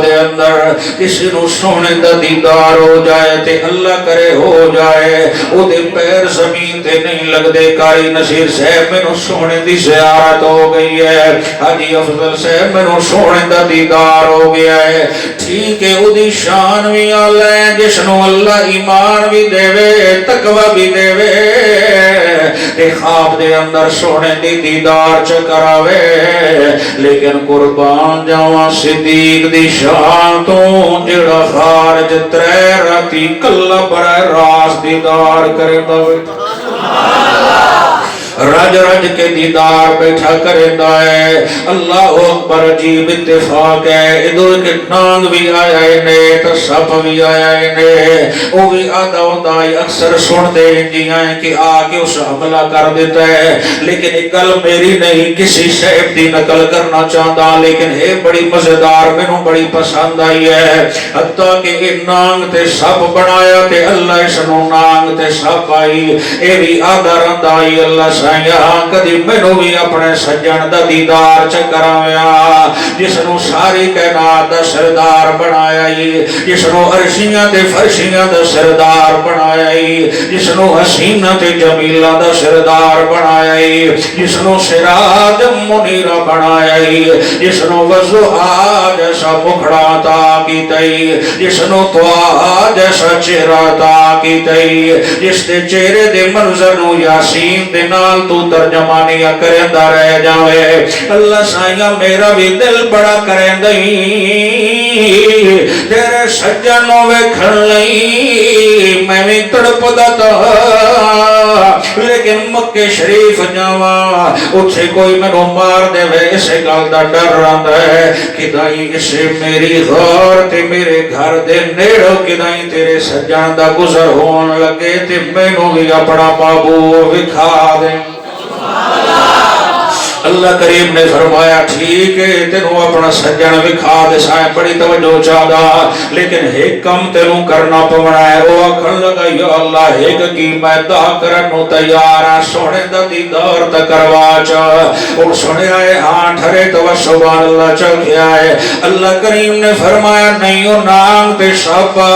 دے اندر کسی نو سونے دا دیدار ہو جائے تے اللہ کرے ہو جائے او دے پیر زمین تے نہیں لگ دے قاری نصیر صاحب مینوں سونے دی زیارت ہو گئی ہے حاجی افضل صاحب مینوں سونے دا دیدار ہو گیا ہے ٹھیک ہے او دی شان بھی اعلی ہے جس نو اللہ ایمان بھی دے تقوی بھی دے تے خواب دے اندر سونے دی دیدار چکراوے لیکن قربان جاواں صدیق دی شان تو جڑا خارج ترے راتی کلا برائے راست دیدار کردا ہوئے رج رج کے دیدار بیٹھا کرتا ہے اللہ اکبر عجیب اتفاق ہے ادھر کے نانگ بھی آیا نے تو سپ بھی آیا نے وہ بھی آدھا ہوتا ہے اکثر سن دے انجیاں کہ آکے اس حملہ کر دیتا ہے لیکن ایک گل میری نہیں کسی شیب دی نقل کرنا چاہتا لیکن ہے بڑی مزیدار مینوں بڑی پسند آئی ہے حتیٰ کہ نانگ تے سپ بنایا تے اللہ اس نو نانگ تے سپ آئی اے بھی آدھا رند آئی اللہ یہاں کدی مینوں بھی اپنے سجن دا دیدار چکراویا جس نو ساری کائنات دا سردار بنایا جس نو عرشیاں تے فرشیاں دا سردار بنایا جس نو حسینہ تے جمیلہ دا سردار بنایا جس نو سراج منیر بنایا جس نو وضحا جیسا مکھڑا عطا کیتا جس نو طوا جیسا چہرہ عطا کیتا جس دے چہرے دے منظر نو یاسین دے نال تو ترجمانی کرندہ رہ جاوے اللہ سائیاں میرا بھی دل بڑا کرندہ تیرے سجنوں ویکھن لئی میں بھی تڑپ دتا لیکن مکہ شریف جاواں اتھے کوئی منو مار دے وے اسے گل دا ڈر رہندا ہے کدائی اسے میری غور تے میرے گھر دے نیڑو کدائی تیرے سجن دا گزر ہون لگے تے مینوں بھی اپنا محبوب وکھا دے اللہ کریم نے فرمایا ٹھیک ہے تینوں اپنا سجن وکھا دے سائیں بڑی توجہ چاہدا لیکن ایک کم تینوں کرنا پونا ہے وہ آکھن لگا یا اللہ ایک کی میں دا کرنو تیار ہاں سونے دا دیدار تا کروا چاہ اور سنے آئے ہاں ٹھرے تو سبحان اللہ چل گیا ہے اللہ کریم نے فرمایا نہیں ہو نام تے شاپا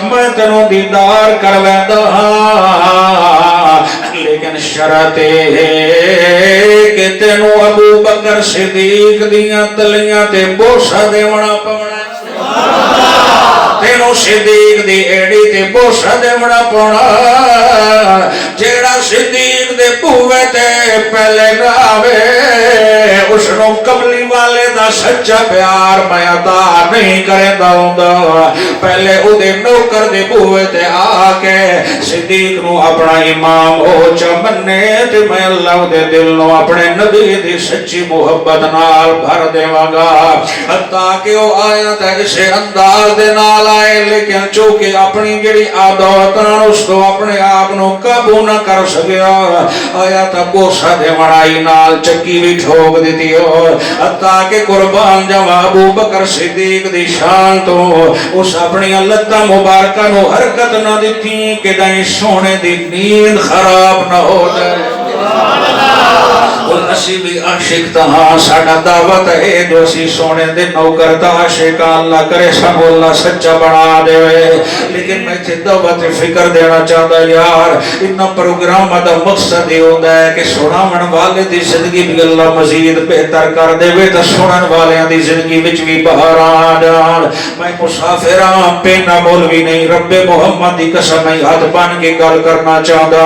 میں تینوں دیدار کرویندا ہاں لیکن شرط ہے کہ تینو ابو بکر صدیق دیاں تلیاں تے بوسا دیونا پونا تینو صدیق دی ایڑی تے بوسا دیونا پونا جیڑا صدیق دے بوے تے پہلے ناوے اس نو قبلی والے دا سچا پیار میں عطا نہیں کرے دا پہلے او دے نوکر دے بوے تے آکے صدیق نو اپنا امام ہو چمنے تے میں اللہ دے دل نو اپنے نبی دی سچی محبت نال بھر دے وگا حتیٰ کہ او آیا تے اسے انداز دے نال آئے لیکن چونکہ اپنی جڑی عادتاں اس تو اپنے آپ نو قابو نہ کر سکیا آیا تا بوسا دے مڑائی نال چکی بھی ٹھوک دیتی ہو حتیٰ کہ قربان جاواں ابو بکر صدیق دی شان تو اس اپنی اللہ مبارکہ نو حرکت نہ دیتی کہ دائیں سونے دی نیند خراب نہ ہو جائے اسی بھی عاشق تہاں ساڑھا دعوت ہے جو اسی سونے دے نوکر تا عاشق اللہ کرے سب اللہ سچا بنا دے لیکن میں تھی دعوت فکر دینا چاہتا یار اتنا پروگرام دا مقصد ہی ہوتا ہے کہ سناون والے دی زندگی بھی اللہ مزید بہتر کر دے تو سنن والے دی زندگی وچ بھی باہر آ جان میں مسافراں پینا مولوی نہیں رب محمد دی قسم میں ہاتھ بن کے گل کرنا چاہتا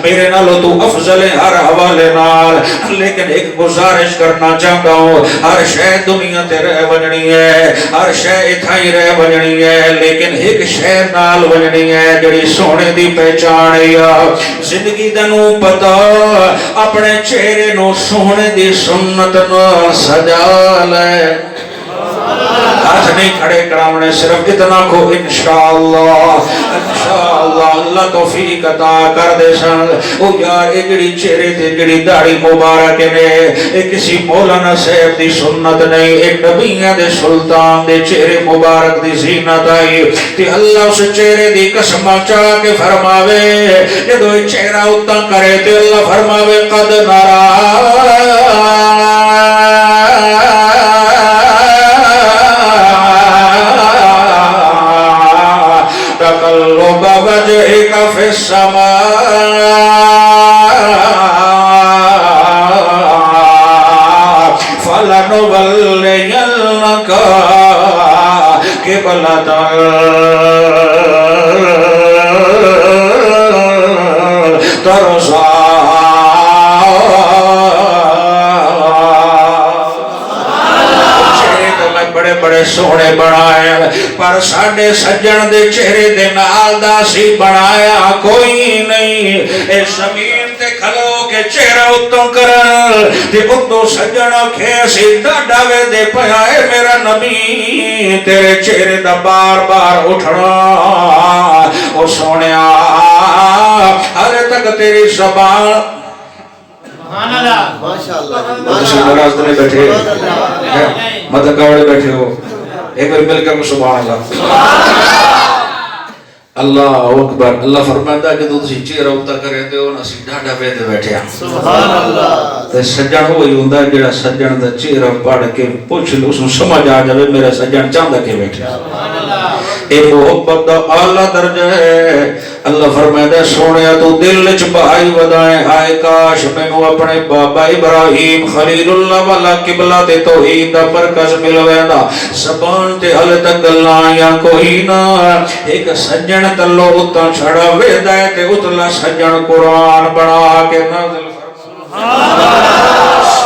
میرے نالو تو افضل ہے ہر حوالے نال لیکن ایک گزارش کرنا چاہتا ہوں ہر شے دنیا تے رہ بجنی ہے ہر شے اتھائی رہ بجنی ہے لیکن ایک شے نال بجنی ہے جڑی سونے دی پہچان ہے زندگی دنوں پتا اپنے چہرے نو سونے دی سنت نو سجا لے ہاتھ نہیں کھڑے کراؤنے صرف اتنا کو انشاءاللہ اللہ توفیق عطا کر دے سن او یار ایک جڑی چہرے تے جڑی داڑھی مبارک نے ایک کسی مولانا صاحب دی سنت نہیں ایک نبیوں دے سلطان دے چہرے مبارک دی زینت آئی تے اللہ اس چہرے دی قسم چاہ کے فرماوے جدو چہرہ اتنا کرے تے اللہ فرماوے قد نرا قبلة ترضى بڑے بڑے سونے بنایا پر ساڈے سجن دے چہرے دے نال دا سی بنایا کوئی نہیں اے زمین تے کھلو کے چہرہ اتوں کرن تے اتوں سجن کھے سی ڈاڈا وے دے پیا اے میرا نبی تیرے چہرے دا بار بار اٹھنا او سونیا ہر تک تیری زبان ناراض نہیں بیٹھے مدد کاوڑے بیٹھے ہو ایک بار مل کر سبحان اللہ اللہ اکبر اللہ فرمائندہ کہ تو تسی چہرہ اتر کرے تے او اسی ڈاڈا پہ تے بیٹھے ہیں سبحان اللہ تے سجن ہوئی ہوندا جڑا سجن دا چہرہ پڑھ کے پوچھ لو اس نوں سمجھ آ جاوے میرا سجن چاہندا کہ بیٹھے سبحان اللہ اے محبت دا اعلی درجہ ہے اللہ فرمائے سونیا تو دل وچ بہائی ودائے ہائے کاش مینوں اپنے بابا ابراہیم خلیل اللہ والا قبلہ تے توحید دا مرکز مل ویندا زبان تے ہل تک گلاں یا کوئی نہ ایک سجن تلو اتاں چھڑا ویندا ہے تے اتلا سجن قرآن بنا کے نازل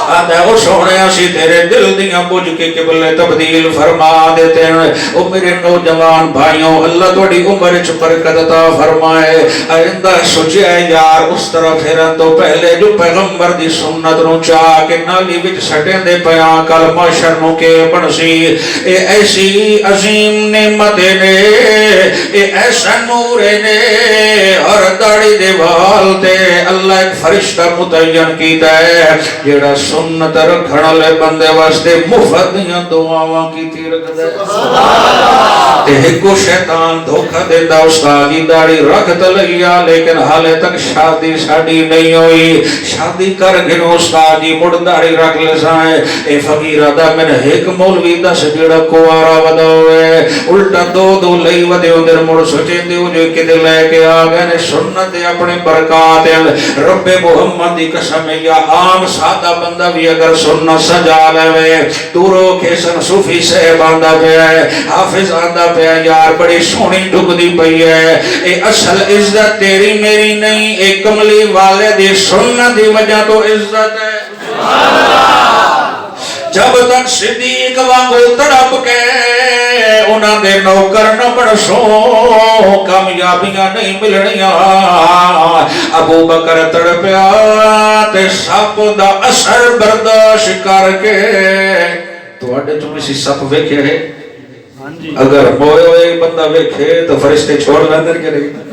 آدھے وہ سونے اسی تیرے دل دیاں بجھ کے قبلے تبدیل فرما دیتے ہیں او میرے نوجوان بھائیوں اللہ توڑی عمر چ برکت عطا فرمائے آئندہ سوچے یار اس طرح پھرن تو پہلے جو پیغمبر دی سنت نو چاہ کے نالی وچ سٹیں دے پیاں کلمہ شرموں کے بنسی اے ایسی عظیم نعمت نے اے ایسا نور نے اور داڑی دے وال تے اللہ ایک فرشتہ متعین کیتا ہے جیڑا سنت رکھنا لے بندے واسطے مفت دیاں دعاواں کی تھی رکھ دے تے ہکو شیطان دھوکہ دیتا استادی داڑی رکھت لیا لیکن حالے تک شادی ساڑی نہیں ہوئی شادی کر گنو استادی مڑ داڑی رکھ لے سائیں اے فقیرہ دا میں نے ایک مولوی دا سجڑا کوارا ودا ہوئے الٹا دو لئی ودے اندر مڑ سوچے دیو جو کدے لے کے آگئے نے سنت اپنے برکات رب محمد دی قسم یا عام سادہ بندہ بھی اگر سننا سجا لے دورو کھیسن صوفی سے باندھا پہ ہے حافظ آندھا پہ ہے یار بڑی سونی ڈھک دی پئی ہے اے اصل عزت تیری میری نہیں اے کملی والے دی سنت دی وجہ تو عزت ہے جب تک صدیق وانگو تڑپ کے انہاں دے نوکر نہ بڑھسو کامیابیاں نہیں ملنیاں ابو بکر تڑپیا تے سپ دا اثر برداشت کر کے تو اڈے چوں کسی سپ ویکھے ہے اگر موئے ہوئے بندہ ویکھے تو فرشتے چھوڑ لیندر کے نہیں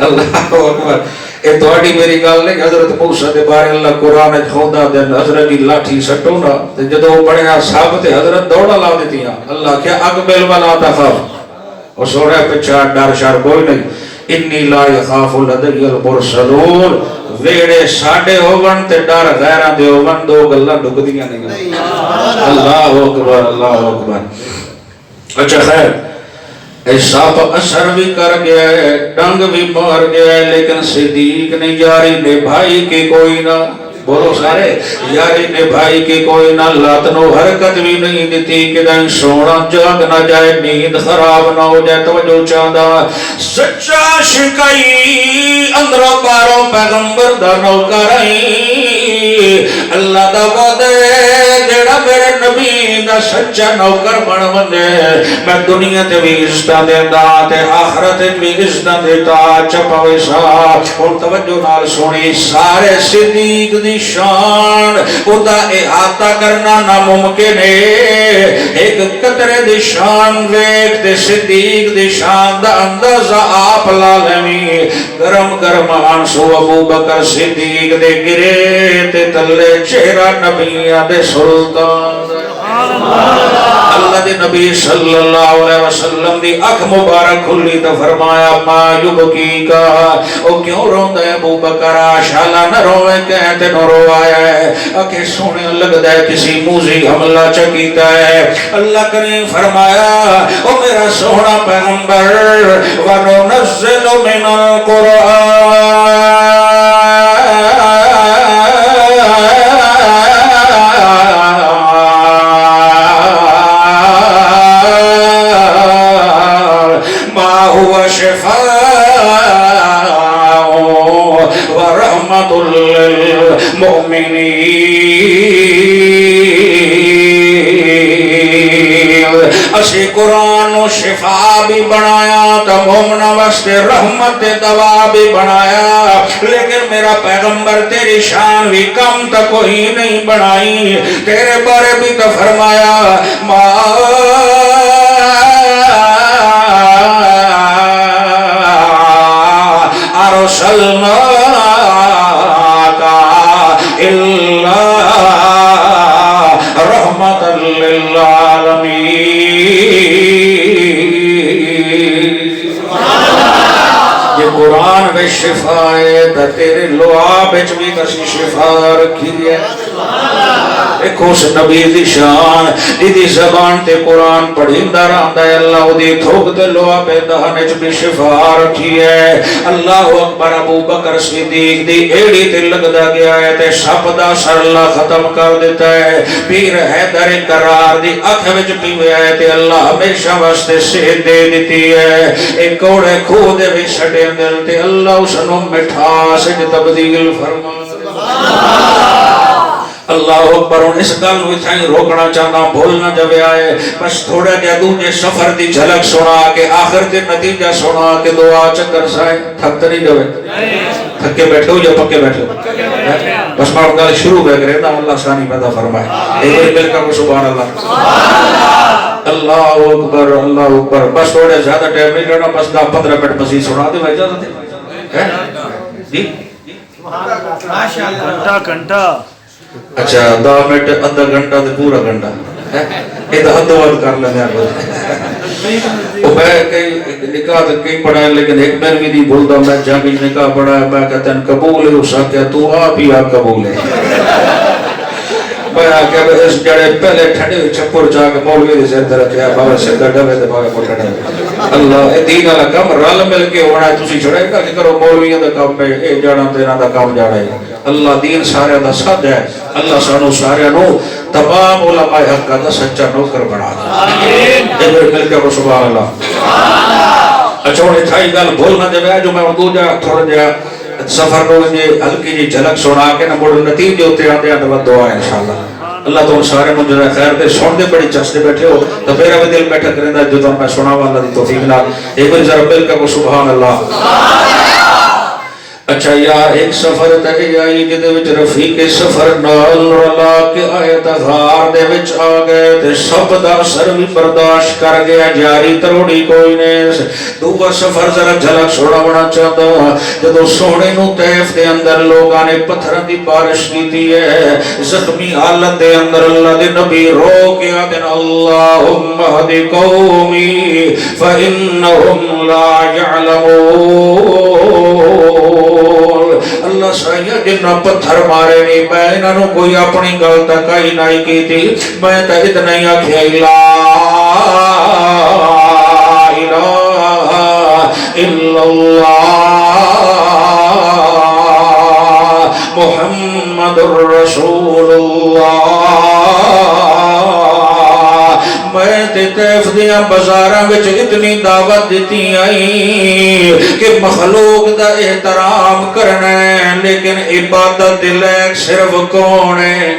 اللہ اکبر اے توڑی میری گال نہیں حضرت موسیٰ دے بارے اللہ قرآن خودہ دے حضرت کی لاٹھی سٹو نا جدو پڑھیا صاحب تے حضرت دوڑا لا دیتی ہیں اللہ کیا اقبل ولا تخاف اور سورہ پچھا ڈر شار کوئی نہیں انی لا یخاف لدی المرسلون ویڑے ساڑے ہوگن تے ڈر غیران دے ہوگن دو گلہ ڈھک دیا نہیں اللہ اکبر اللہ اکبر اچھا خیر سپ اثر بھی کر گیا ہے ڈنگ بھی مار گیا ہے لیکن صدیق نے یاری نبھائی کی کوئی نہ بولو سارے یاری نبھائی کی کوئی نہ لاتنو حرکت بھی نہیں دیتی کہ دن سونا جاگ نہ جائے نیند خراب نہ ہو جائے توجہ چاندہ سچا شکائی اندرہ باروں پیغمبر دا نوکرائی اللہ دا وعدے جڑا میرے نبی دا سچا نوکر بن وندے میں دنیا تے بھی عزتاں دیندا تے آخرت بھی عزتاں دیتا چپاوے سا اور توجہ نال سونی سارے صدیق دی شان ادا احاطہ کرنا ناممکن ہے ایک قطرے دی شان ویکھ تے صدیق دی شان دا اندازہ آپ لا لویں گرم گرم آنسو ابو بکر صدیق دے گرے تے تلے چہرہ نبیاں دے سلطان اللہ دے نبی صلی اللہ علیہ وسلم دی اکھ مبارک کھلی تو فرمایا ما یبکی کا او کیوں روندہ ہے ابو بکر شالا نہ روے کہتے نہ روایا ہے اکھے سونے لگ دے کسی موزی حملہ چکیتا ہے اللہ کریم فرمایا او میرا سونا پیغمبر وَنُنَزِّلُ مِنَ الْقُرْآنِ اسی قرآن نو شفا بھی بنایا تو مومنا واسطے رحمت دوا بھی بنایا لیکن میرا پیغمبر تیری شان بھی کم تک کوئی نہیں بنائی تیرے بارے بھی تو فرمایا أرسلناك إلا رحمة للعالمين یہ قرآن میں شفا ہے تو تیرے لعاب بھی کسی شفا رکھی ہے ایکو اس نبی دی شان دی زبان تے قرآن پڑھیندہ رہندا ہے اللہ دی تھوک تے لعاب دہنچ بھی شفا رکھی ہے اللہ اکبر ابو بکر صدیق دی ایڑی تے لگدا گیا ہے تے سپ دا سر اللہ ختم کر دیتا ہے پیر حیدر کرار دی اکھ وچ پیویا ہے تے اللہ ہمیشہ واسطے صحت دے دیتی ہے ایک کوڑے کھو دے وچ چھڈے دل تے اللہ اس نو مٹھاس وچ تبدیل فرما اللہ اکبر ان اس گل نو اتھائی روکنا چاہنا بھولنا جب آئے بس تھوڑا جا دوجے سفر دی جھلک سنا کے آخر تے نتیجہ سنا کے دعا چکر سائے تھک تو نہیں جوے تھکے بیٹھے ہو یا پکے بیٹھے ہو بس میں گل شروع بے کرے دا اللہ ثانی پیدا فرمائے ایک بار مل کر سبحان اللہ اللہ اکبر بس تھوڑے زیادہ ٹائم نہیں لینا بس 10-15 منٹ مزید سنا دے بھائی اجازت ہے جی گھنٹہ اچھا 10 منٹ آدھا گھنٹہ تے پورا گھنٹہ یہ تو حد وقت کر لینے وہ میں کئی نکاح کئی پڑھا ہے لیکن ایک میں بھی نہیں بھولتا میں جاگی نکاح پڑھا ہے میں کہتا ہے قبول ہے اس آکے تو آپ ہی آپ قبول ہے میں آکے اس جڑے پہلے ٹھنڈے چھپور جا کے مولوی دے سر درکھ ہے بابا سر در ڈبے دے بابا کو ٹھنڈے اللہ اے دین والا کام رل مل کے ہونا ہے تسی چھڑے گا کہ کرو مولویوں دا کام پہ اے جانا تیرا دا کام جانا ہے اللہ دین سارے دا ساتھ ہے اللہ سانو سارے نو تمام علماء حق کا سچا نوکر بنا دے جب مل کے سبحان اللہ اچھا انہیں تھائی گل بھولنا جب ہے جو میں اردو جا تھوڑا جا سفر نو یہ ہلکی جی جھلک سنا کے نہ بڑھ نتیجے ہوتے آتے ہیں تو دعا ہے انشاءاللہ اللہ تو سارے مجھے خیر دے سن دے بڑی چستے بیٹھے ہو تو میرا بھی دل بیٹھا کریں جو تو میں سنا والا دی توفیق نہ ایک بار ذرا مل کر سبحان اللہ اچھا یار ایک سفر تک آئی جدے وچ رفیق سفر نال رلا کے آئے غار دے وچ آ گئے تے سب دا اثر بھی برداشت کر گیا جاری تروڑی کوئی نہیں دوبا سفر ذرا جھلک چھوڑاونا چاہتا جدو سونے نو طیف دے اندر لوگاں نے پتھران دی بارش کی دی ہے زخمی حالت دے اندر اللہ دے نبی رو کے آدن اللہم ہدی قومی فإنہم لا یعلمون اللہ سائیہ جنہ پتھر مارے نہیں میں انہوں کوئی اپنی گل تکائی نہیں کی تھی میں تا اتنا ہی آکھے لا الہ الا اللہ محمد الرسول اللہ میں طیف دیا بزاراں وچ اتنی دعوت دیتی آئی کہ مخلوق دا احترام کرنا ہے لیکن عبادت دل صرف کون ہے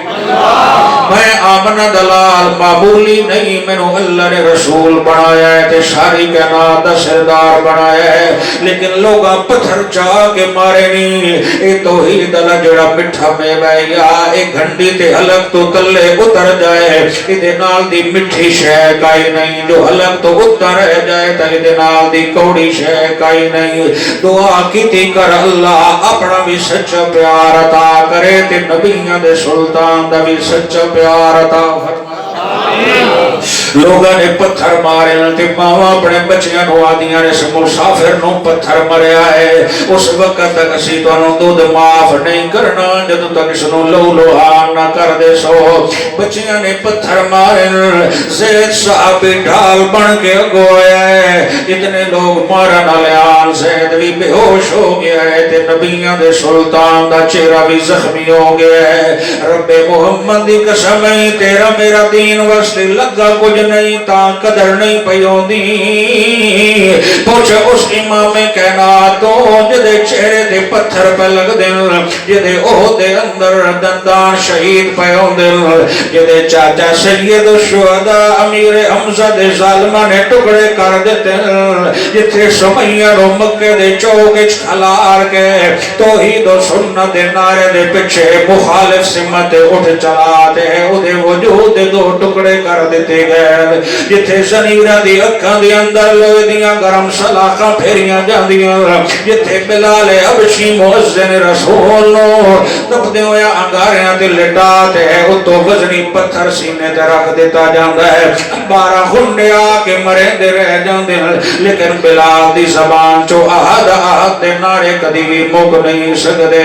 میں آمنہ دلال معمولی نہیں میں نے اللہ نے رسول بنایا ہے تے ساری کائنات دا سردار بنایا ہے لیکن لوگاں پتھر چاہ کے مارے نہیں اے توحید اللہ جڑا مٹھا میں یا ایک گھنڈی تے حلق تو تلے اتر جائے ادھے نال دی مٹھی شے کائی نہیں جو حلق تو اتر رہ جائے تا ادھے نال دی کوڑی شے کائی نہیں دعا کیتی کر اللہ اپنا بھی سچا پیار عطا کرے تے نبیوں دے سلطان دا بھی سچا پیار عطا لوگاں نے پتھر مارے تے ماواں اپنے بچیاں نو آدیاں نے مسافر نو پتھر مریا ہے اس وقت تک اسی تانوں دودھ معاف نہیں کرنا جدوں تک اس نو لو لوہان نہ کر دے سو بچیاں نے پتھر مارے زید صحابی ڈھال بن کے اگو آیا ہے اتنے لوگ مارن والے آن زید بھی بے ہوش ہو گیا ہے تے نبیوں دے سلطان دا چہرہ بھی زخمی ہو گیا ہے رب محمد دی قسم ہے تیرا میرا دین واسطے لگا کچھ نہیں تا قدر نہیں پیوندی پوچھ اس امام کائنات تو جدے چہرے دے پتھر پہ لگ دن جدے اوہ دے اندر دندان شہید پیوندن جدے چاچا سید الشہداء امیر حمزہ دے ظالمہ نے ٹکڑے کر دیتے جتھے سمیہ رو مکہ دے چوکے چھلار کے توحید و سنت نعرے دے پچھے مخالف سمت اٹھ چلاتے ادھے وجود دو ٹکڑے کر دیتے گئے جتھے زنیرہ دی اکھاں دی اندر لوے دیاں گرم سلاخاں پھیریاں جاندیاں جتھے بلال حبشی مؤذن رسول نو دب دے ہویا انگاریاں تے لٹاتے اتو وزنی پتھر سینے تے رکھ دیتا جاندہ ہے 12 گھنڈے آکے مرے دے رہ جاندے لیکن بلال دی زبان چو آہد آہد دے نارے کدی بھی مک نہیں سکدے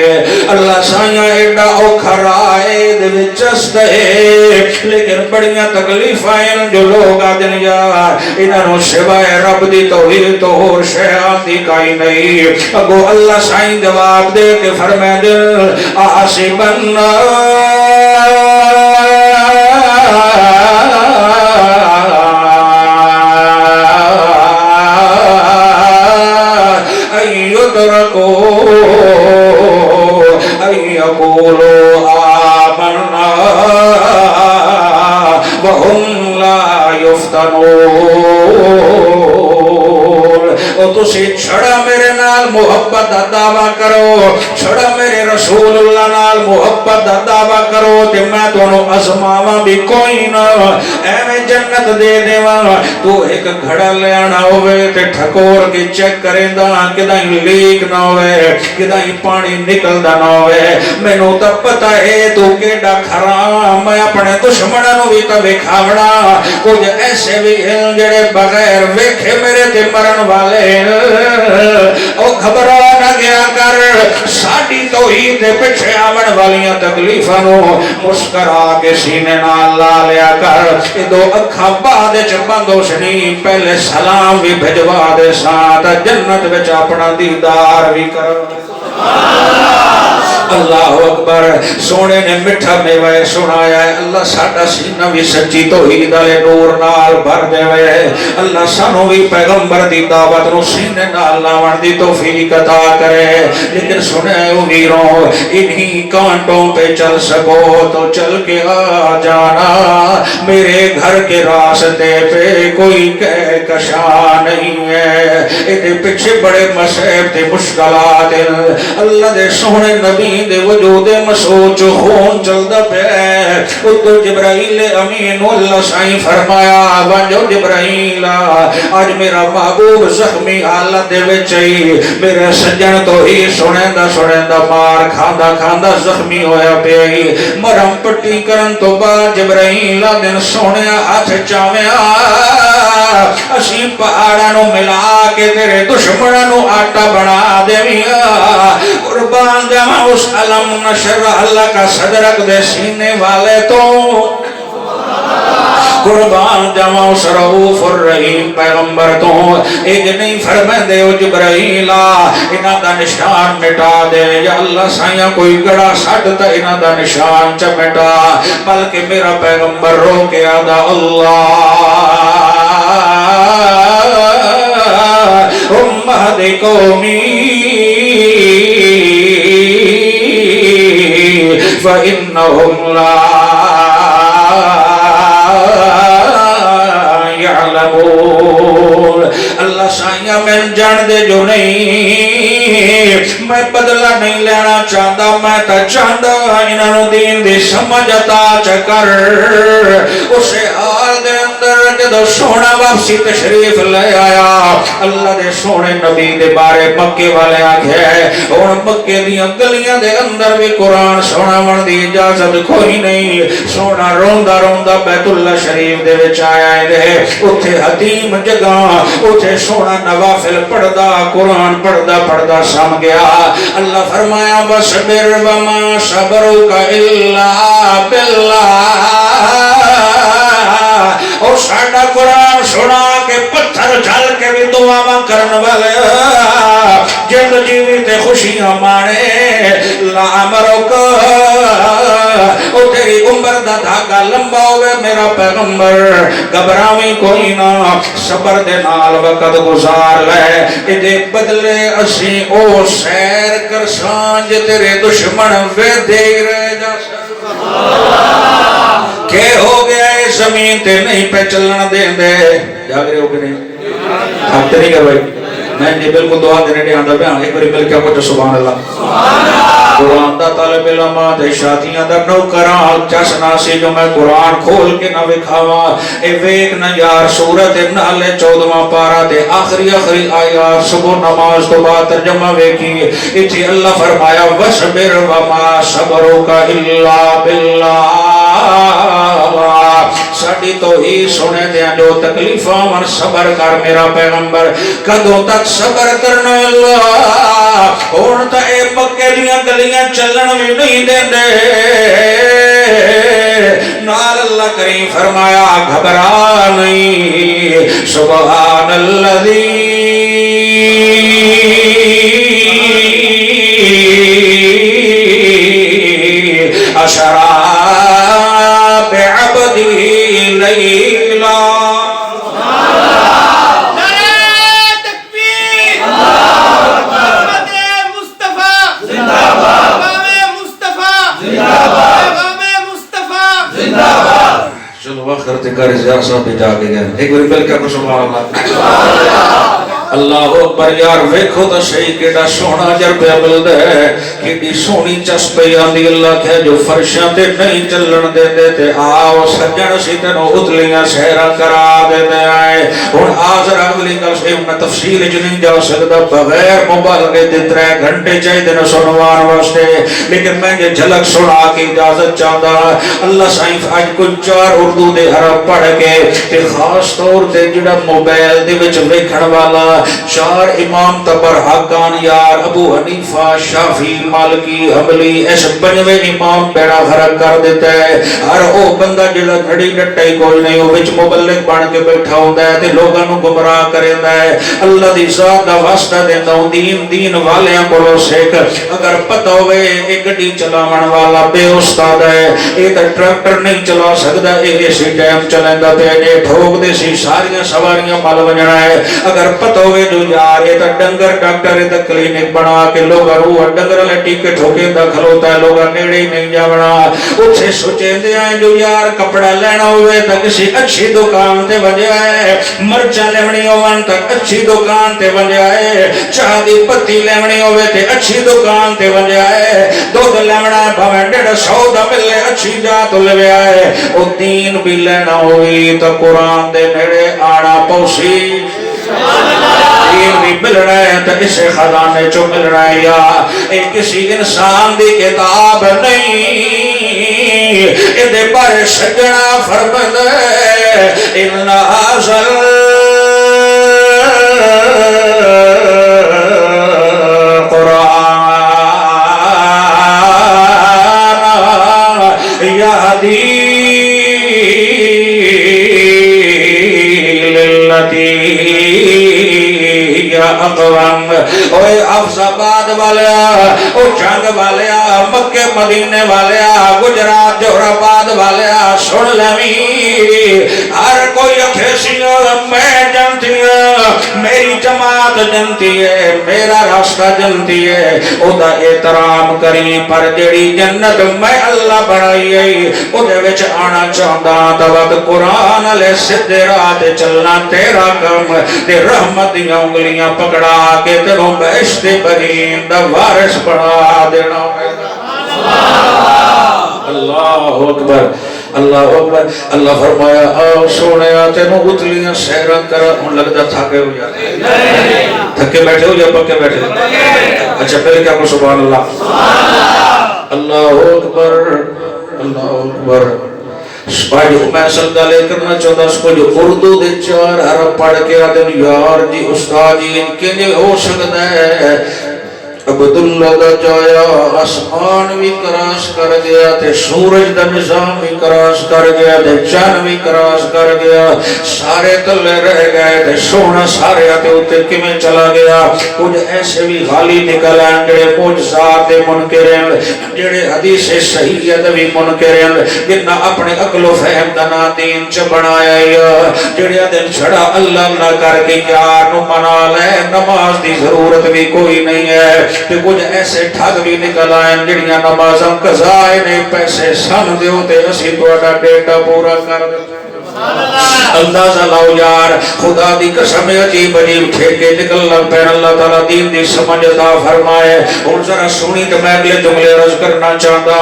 اللہ سائیاں ایڈا اوکھا رائے دے وچست ہے لیکن بڑیاں تکلیف آئین جو لوگ آدن یار انہوں شبائے رب دی توحید تو ہور شیعان دی کائی نہیں اگو اللہ سائیں جواب دے کے فرمائے دل آسیبن يقولوا آمنا وهم لا يفتنون تو سے چھڑا میرے نال محبت دا دعویٰ کرو چھڑا میرے رسول اللہ نال محبت دا دعویٰ کرو تے میں دونوں ازماواں بھی کوئی نہ اے میں جنت دے دیواں تو ایک گھڑا لے آنا ہوئے تے ٹھکور کے چیک کریں دا کدائیں لیک نہ ہوئے کدائیں پانی نکل دا نہ ہوئے میں نو تا پتا ہے تو کیڑا کھرام میں اپنے دشمنوں بھی تا وکھاوڑا کچھ ایسے بھی ہیں جڑے بغیر ویکھے میرے تے مرن والے او خبرہ نہ گیا کر ساڑی توحید دے پچھے آمن والیاں تکلیفاں نو مسکرا کے سینے نال لا لیا کر دو اکھاں بعد بندو سنی پہلے سلام بھی بھجوا دے ساتھ جنت وچ اپنا دیدار بھی کر اللہ اکبر سونے نے مٹھا میوے سنایا ہے اللہ ساڑا سینہ بھی سچی توحید علی نور نال بھر دے وے اللہ سانو بھی پیغمبر دی دعوت نو سینے نال لاون دی توفیق عطا کرے لیکن سنے امیروں انہی کانٹوں پہ چل سکو تو چل کے آ جانا میرے گھر کے راستے پہ کوئی کہکشاں نہیں ہے ادھے پیچھے بڑے مصیب تے مشکلات اللہ دے سونے نبی دے وجود مسوچ خون چلدا پہ اتو جبرائیل امین اللہ سائیں فرمایا بانجو جبرائیل آج میرا محبوب زخمی حالت دے وچئی میرے سجن تو ہی سنیندہ مار کھاندہ زخمی ہویا پہ مرم پٹی کرن تو بعد جبرائیل دن سونے ہاتھ چاویا اسی پہاڑانو ملا کے تیرے دشمنانو آٹا بنا دے میا قربان جمع اس علم نشر اللہ کا صدرک دے سینے والے تو قربان جمع اس رؤوف الرحیم پیغمبر تو ایک نہیں فرمائے دے او جبرائیل انہاں دا نشان مٹا دے یا اللہ سائیاں کوئی گڑا ساڑتا انہاں دا نشان چمٹا بلکہ میرا پیغمبر رو کے آدھا اللہ امہد قومی فَإِنَّهُمْ لَا يَعْلَمُونَ اللہ سائیاں میں جان دے جو نہیں میں بدلہ نہیں لینا چاہتا میں تا چاہتا انہوں دین دی سمجھتا چکر اسے حال دے اندر جدو سونا واپسی تشریف لے آیا اللہ دے سونے نبی دے بارے مکے والے آگے اور مکے دیاں گلیاں دے اندر بھی قرآن سونا من دی اجازت کوئی نہیں سونا روندہ بیت اللہ شریف دے وچ آیا ہے دے اتھے حدیم جگہ اتھے سونا نوافل پڑھدا قرآن پڑھدا سم گیا اللہ فرمایا وَصْبِرْ وَمَا صَبْرُكَ إِلَّا بِاللَّهِ اور ساڑھا قرآن سنا کے پتھر جھل کے بھی دعا کرن والے جند جیوی تے خوشیاں مانے لا امرکا او تیری عمر دا دھاگا لمبا ہوئے میرا پیغمبر گھبراویں کوئی نہ صبر دے نال وقت گزار لے ادھے بدلے اسی او سیر کر سانج تیرے دشمن وے دے رہ جا کہ ہو گیا ہے زمین تے نہیں پہ چلنا دیں دے جاگ رہے ہو کہ نہیں آپ تے نہیں کر بھائی میں جبل کو دعا دینے دے آندھا بیان ایک بری مل کیا کچھ سبحان اللہ قرآن دا طالب علماء دے شادیاں دا نوکران چس ناسی جو میں قرآن کھول کے نہ وکھاوا اے ویک نہ یار سورت نحل 14واں پارا دے آخری آیات صبح نماز تو بعد ترجمہ ویکھی اتھی اللہ فرمایا وَصْبِرْ وَمَا صَبْرُكَ إِلَّا بِاللَّهِ ساڑی تو ہی سنے دیا جو تکلیفاں من صبر کر میرا پیغمبر کدوں تک صبر کرنا اللہ ہون تا اے مکے دیاں گلیاں چلن بھی نہیں دے دے نال اللہ کریم فرمایا گھبرا نہیں سبحان الذی اشرا بعبدی لیلا چلو وقت کرتے کر زیادہ صاحب بھی جا گئے ایک بار مل کر سبحان اللہ اللہ اکبر یار ویکھو تو صحیح کیڑا سونا جربیا ملدا ہے کیڑی سونی چسپی آندی اللہ کہ جو فرشاں تے نہیں چلن دے دے تے آو سجن سی تینو اتلیاں سہرا کرا دے دے آئے ہن حاضر اگلی گل سے میں تفصیل وچ نہیں جا سکدا بغیر مبالغے دے 3 گھنٹے چاہیے نے سنوان واسطے لیکن میں یہ جھلک سنا کے اجازت چاہتا اللہ سائیں اج کچھ 4 اردو دے حرف پڑھ کے تے خاص طور تے جڑا موبائل دے وچ ویکھن والا 4 امام تبر حقان یار ابو حنیفہ شافعی مالکی حنبلی اس 5ویں امام بیڑا فرق کر دیتا ہے ہر او بندہ جڑا گھڑی ڈٹے کوئی نہیں او وچ مبلغ بن کے بیٹھا ہوندا ہے تے لوکاں نوں گمراہ کریندا ہے اللہ دی ذات دا واسطہ دیندا ہوں دین والیاں کولوں سیکھ اگر پتہ ہوے اے گڈی چلاون والا بے استاد ہے اے تے ٹریکٹر نہیں چلا سکدا اے اسی ٹائم چلیندا تے اے ٹھوک دے سی ساریاں سواریاں مل وجنا ہے اگر پتہ ہوے جو یار یہ تا ڈنگر ڈاکٹر یہ تا کلینک بنا کے لوگا روح ڈنگر لے ٹیکے ٹھوکے دا کھلوتا ہے لوگا نیڑے ہی نہیں جاونا اتھے سوچے دے آئیں جو یار کپڑا لینا ہوئے تا کسی اچھی دکان تے بجے آئے مرچہ لیونی ہوئے تک اچھی دکان تے بجے آئے چاہ دی پتی لیونی ہوئے تے اچھی دکان تے بجے آئے دودھ لیونا بھویں 150 دا ملے اچھی جات لے آئے او دین بھی لینا ہوئی تا قرآن دے نیڑے آنا پوسی دین بھی ملنا ہے تو اسے خزانے چو ملنا ہے یا ایک کسی انسان دی کتاب نہیں ادھے پر سجنا فرمد انہا حاصل قرآن یہدی للتی اقوام اوے افزاباد والیا او چنگ والیا مکہ مدینے والیا گجرات جوہرآباد والیا سن لوی ہر کوئی اکھیسی میں جانتی ہے میری جماعت جانتی ہے میرا راستہ جانتی ہے او دا احترام کری پر جڑی جنت میں اللہ بڑھائی ہے او دے وچ آنا چاہتا دوت قرآن علیہ سدھے راہ چلنا تیرا کم تے رحمت دیاں انگلیاں پکڑا کے تینوں بہشت برین دا وارث بنا دینا اللہ اکبر اللہ اکبر اللہ فرمایا آؤ سونے آتے نو اتلیاں سہرہ کرا ان لگتا تھاکے ہو جاتے تھکے بیٹھے ہو یا پکے بیٹھے اچھا پہلے کیا کو سبحان اللہ اللہ اکبر اللہ اکبر سپاہی میں سلگا لے کرنا چاہتا اس کو جو اردو دے 4 حرف پڑھ کے آدم یار جی استاد جی ان کے لئے ہو سکتا ہے عبداللہ دا جایا آسمان بھی کراس کر گیا تے سورج دا نظام بھی کراس کر گیا تے چاند بھی کراس کر گیا سارے تلے رہ گئے تے سونا سارے آتے ہوتے کمیں چلا گیا کچھ ایسے بھی غالی نکل آئیں جڑے معجزات دے منکرین جڑے حدیث صحیحیت بھی منکرین جنہ اپنے عقل و فہم دنا دین چ بنایا جڑے دن چھڑا اللہ اللہ کر کے یار نو منا لے نماز دی ضرورت بھی کوئی نہیں ہے تے کچھ ایسے ٹھگ بھی نکل آئیں جڑیاں نمازاں قضائے نے پیسے سن دیو تے اسی تہاڈا ڈیٹا پورا کر دے اندازہ لاؤ یار خدا دی قسم عجیب عجیب ٹھیکے نکل لگ پہ اللہ تعالیٰ دین دی سمجھ عطا فرمائے اور ذرا سنی تو میں اگلے جملے عرض کرنا چاہتا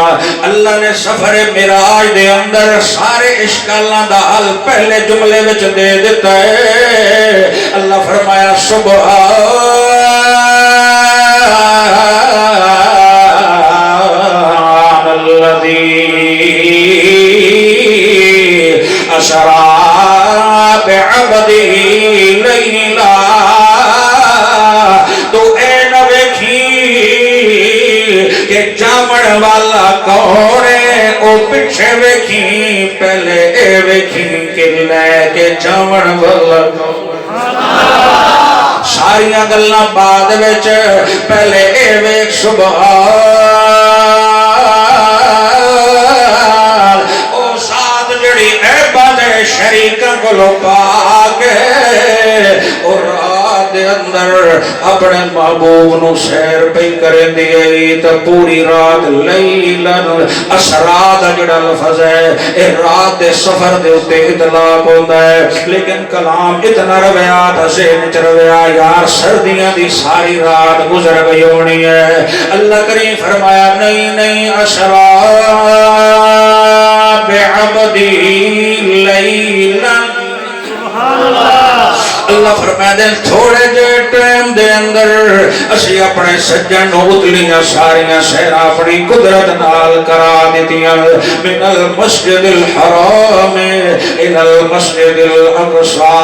اللہ نے سفر معراج دے اندر سارے اشکالاں دا حل پہلے جملے وچ دے دیتا ہے اللہ فرمایا سبحان الذی اسرا بعبدہ لیلا تو اے نہ ویکھی کہ جامن والا کون ہے او پیچھے ویکھی پہلے اے ویکھی کہ لے کے جامن والا ساریاں گلاں بعد وچ پہلے اے ویکھ سبحان شریکاں کو لو پاک اور رات دے اندر اپنے محبوب نو سیر پہ کریں دیئے تو پوری رات لیلن اسرا دا جڑا لفظ ہے اے رات دے سفر دے اتے اطلاق ہوتا ہے لیکن کلام اتنا رویا تھا ذہن چ رویا یار سردیاں دی ساری رات گزر گئی ہونی ہے اللہ کریم فرمایا نہیں نہیں اسرا بعبدی لیلا اللہ فرمائے دے تھوڑے جے ٹائم دے اندر اسی اپنے سجن اتلیاں ساریاں شہرہ اپنی قدرت نال کرا دیتیاں من المسجد الحرام الى المسجد الاقصى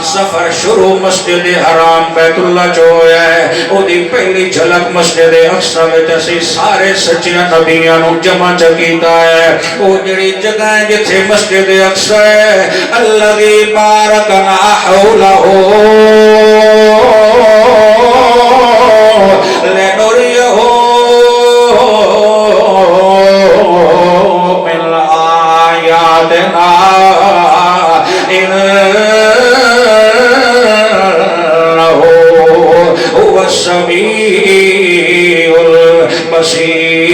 سفر شروع مسجد حرام بیت اللہ جو ہے او دی پہلی جھلک مسجد اقصی وچ اسی سارے سچیاں نبیاں نو جمع کیتا ہے او جڑی جگہ جتھے مسجد اقصی ہے الذی بارکنا حولہ لنریہ من آیاتنا السمیع البصیر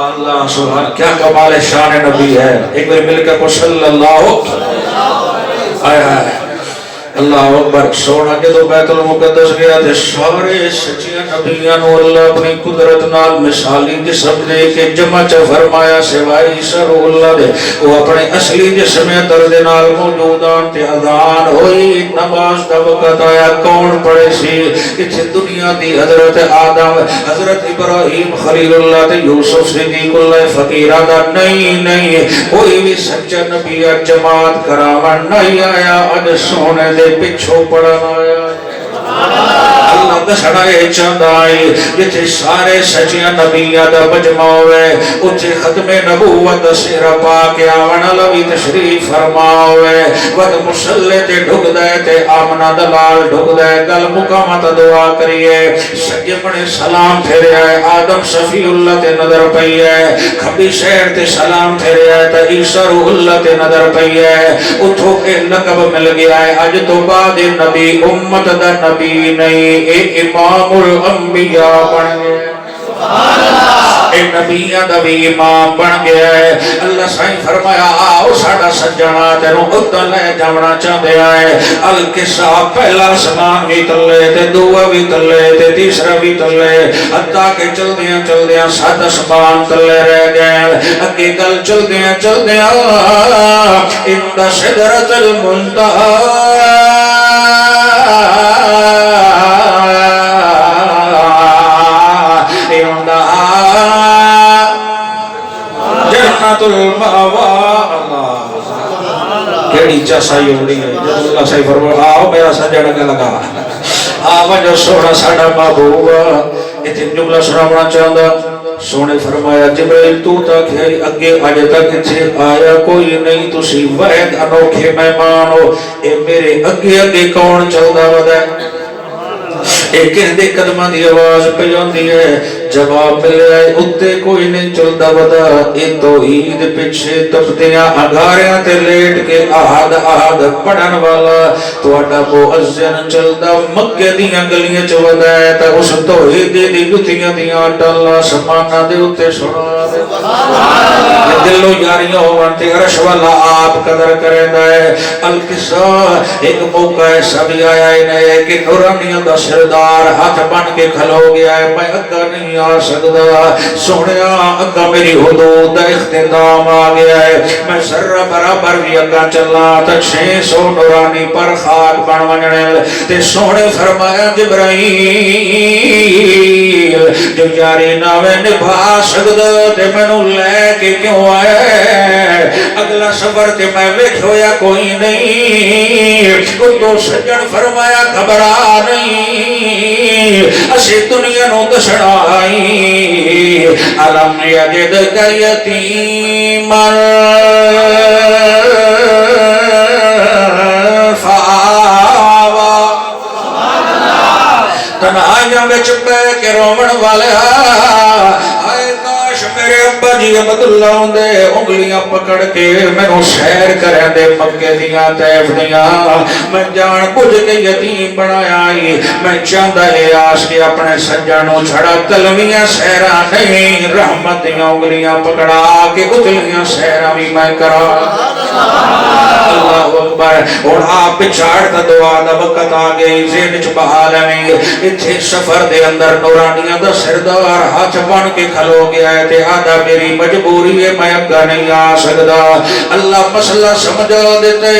اللہ سبحان کیا کمال شان نبی ہے ایک بار مل کر صلی اللہ علیہ اللہ اکبر سونا جدو بیت المقدس گیا تھے سارے سچیاں نبیاں نو اللہ اپنی قدرت نال مثالی جسم دے کے جمع چا فرمایا سوائے عیسیٰ روح اللہ دے وہ اپنے اصلی جسم درد نال موجودان تے اذان ہوئی نماز دا وقت آیا کون پڑے سی اتھے دنیا دی حضرت آدم حضرت ابراہیم خلیل اللہ تے یوسف صدیق اللہ فقیرہ دا نہیں کوئی بھی سچا نبی جماعت کراون نہیں آیا اج سونے دے پچھو پڑھنا آیا اللہ دسنا یہ چاہتا ہے جتھے سارے سچیاں نبیاں دا مجمع ہوئے اتھے ختم نبوت سیرہ پاک آون لوی تشریف فرما ہوئے ود مسلح تے ڈھک دے تے آمنہ دلال ڈھک دے گل مقامت دعا کریے سجمنے سلام پھیرے آئے آدم صفی اللہ تے نظر پئی ہے کھبی شہر تے سلام پھیرے آئے تا عیسیٰ روح اللہ تے نظر پئی ہے اتھو کے لقب مل گیا ہے اج تو بعد نبی امت دا نبی نہیں اے امام الانبیاء بن گئے اے نبیان دا بھی امام بن گیا ہے اللہ سائیں فرمایا آؤ ساڑا سجنا تیروں ادھا لے جاونا چاہتے آئے القصہ پہلا سمان بھی تلے تے دعا بھی تلے تے تیسرا بھی تلے حتیٰ کہ چل دیاں ساتھ سمان تلے رہ گئے اگے گل چل دیاں اندہ شدرت المنتہا جنت المأوى چاسائی ہو رہی ہے جب اللہ صحیح فرمایا آؤ میرا سجن کے لگا آو جو سونا ساڑا محبوب اتنے جملہ سنانا چاہتا سونے فرمایا جبریل تو تک ہے اگے آج تک اتھے آیا کوئی نہیں تسی وحید انوکھے مہمان ہو اے میرے اگے اگے کون چلدا ودا ہے ایک دے قدمہ دی آواز پہ جاندی ہے جواب ملے آئے اتے کوئی نہیں چلدا ودا اے توحید پیچھے تفتیاں اگاریاں تے لیٹ کے آہد آہد پڑھن والا تو اٹھا مؤذن چلدا مکہ دیاں گلیاں چ ودا ہے تے اس توحید دی گتھیاں دیاں ٹالا سمانا دے اتے سنا دے دلو یاریاں ہوون تے عرش والا آپ قدر کریندا ہے القصہ ایک موقع ایسا بھی آیا ہے کہ نورانیاں دا سردار ہاتھ بن کے کھلو گیا ہے میں اگا نہیں آ سکتا سونیا اگا میری حدود اختتام آ گیا ہے میں ذرہ برابر بھی اگا چلا تک 600 نورانی پر خاک بن ونجنے تے سونے فرمایا جبرائیل جو یاری ناوے نبھا سکتا تے مینوں لے کے کیوں آئے اگلا سفر تے میں ویکھویا کوئی نہیں تو سجن فرمایا گھبرا نہیں اسی دنیا نو دسنا آئی علم یجد کا یتیم فآوا تنہائیاں بچ پہ کے رومن والے آئے کاش میرے ابا جی عبداللہ ہوندے انگلیاں پکڑ کے مینوں سیر کریں دے مکے دیاں طیف دیاں میں جان بجھ کے یتیم بنایا آئی میں چاہتا ہے آس کے اپنے سجانوں چھڑا تلویاں سیرہ نہیں رحمت دیاں انگلیاں پکڑا کے اتلیاں سیرہ بھی میں کرا اللہ اکبر اور آپ پچھاڑتا دعا دا وقت آگئی زین چ بحال میں اتھے سفر دے اندر نورانیاں دا سردار ہاتھ بن کے کھلو گیا ہے تے آدھا میری مجبوری ہے میں اگا نہیں آ سکتا اللہ مسئلہ سمجھا دیتے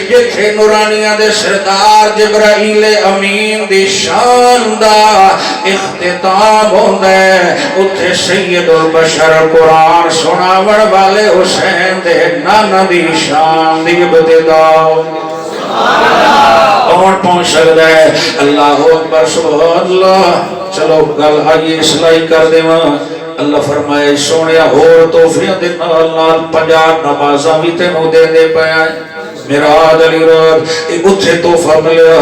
جتھے نورانیاں دے سردار جبرائیل امین دی شان دا اختتام ہوندہ ہے اتھے سید البشر قرآن سناون والے حسین دے نانا دی شان دی ابتدا کون پہنچ سکتا ہے اللہ اکبر سبحان اللہ چلو گل آئیے اصلاحی کر دے اللہ فرمائے سونیا اور توفیاں دے نال 50 نمازاں بھی تینوں دے پیا میرا علی رات اتھے توفہ ملیا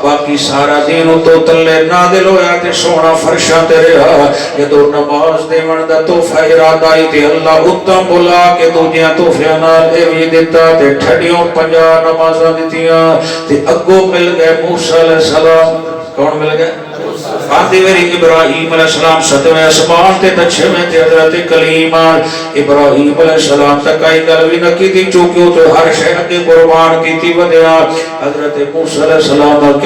باقی سارا دین تو تلے نادل ہویا تے سونا فرشاں تے رہا یہ دو نماز دے دا توفہ ارادہ آئی تے اللہ اتم بلا کے دوجیاں توفیاں نال اے بھی دیتا تے ٹھڑیوں 50 نمازاں دیتیاں تے اگو مل گئے موسیٰ علیہ السلام کون مل گئے آدھی میری ابراہیم علیہ السلام 7ویں اسمان تے 6ویں تے حضرت کلیم ابراہیم علیہ السلام تک آئی گل بھی نہ کی تھی چونکہ تو ہر شہر کے قربان کی تھی ودیا حضرت موسیٰ علیہ السلام